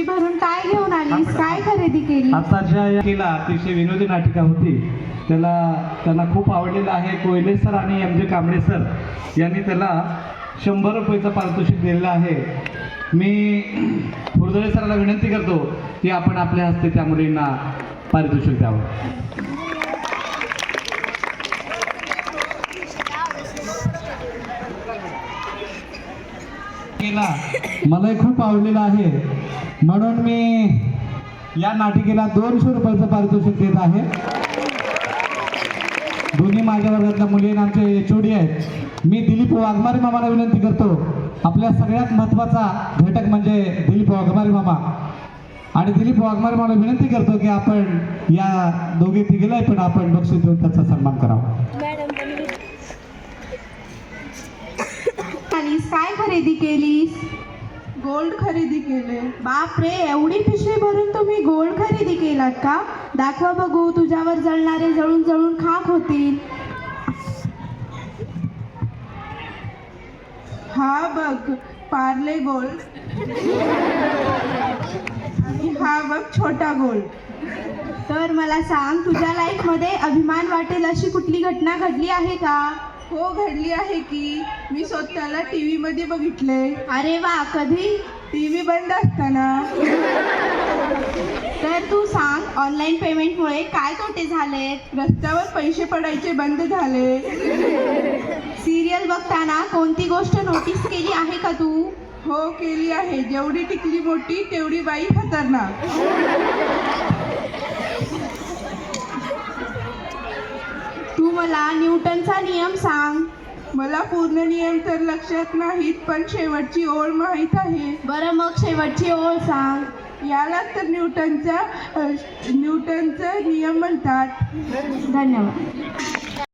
भरून काय घेऊन आलीस? काय खरेदी केली? आताच्या या केला अतिशय विनोदी नाटिका होती, त्यांना खूप आवडलेलं आहे. कोयले सर आणि एम जे कांबळे सर यांनी त्याला 100 रुपयाचं पारितोषिक दिलेलं आहे. मी फुरदळे सरांना विनंती करतो की आपण आपल्या हस्ते त्या मुलींना पारितोषिक द्यावं. मलाही खूप आवडलेला आहे, म्हणून मी या नाटिकेला 200 रुपयाचं पारितोषिक देत आहे. दोन्ही माझ्या वर्गातल्या मुली आणि आमचे HOD आहेत. मी दिलीप वाघमारे मामाला विनंती करतो, आपल्या सगळ्यात महत्त्वाचा घटक म्हणजे दिलीप वाघमारे मामा, आणि दिलीप वाघमारे मामाला विनंती करतो की आपण या दोघे तिघेलाही पण आपण बक्षीस देऊन त्याचा सन्मान करावा. काय खरेदी केलीस? गोल्ड खरेदी केले. बापरे, एवढी पिशवी भरून तुम्ही गोल्ड खरेदी केलात का? दाखवा बघू, तुझ्यावर जळणारे जळून जळून खाक होतील. हा बघ पार्ले गोल्ड आणि हा बघ छोटा गोल्ड. तर मला सांग, तुझ्या लाईफमध्ये अभिमान वाटेल अशी कुठली घटना घडली आहे का? हो घडली आहे की. मी स्वतःला TV मध्ये बघितले. अरे वा, कधी? TV बंद असताना. तर तू सांग, ऑनलाईन पेमेंटमुळे काय तोटे झाले? रस्त्यावर पैसे पडायचे बंद झाले. सिरियल बघताना कोणती गोष्ट नोटीस केली आहे का तू? हो केली आहे. जेवढी टिकली मोठी तेवढी बाई खतरनाक. तू मला न्यूटनचा नियम सांग. मला पूर्ण नियम तर लक्षात नाहीत, पण शेवटची ओळ माहीत आहे. बरं, मग शेवटची ओळ सांग. याला तर न्यूटनचा नियम म्हणतात. धन्यवाद.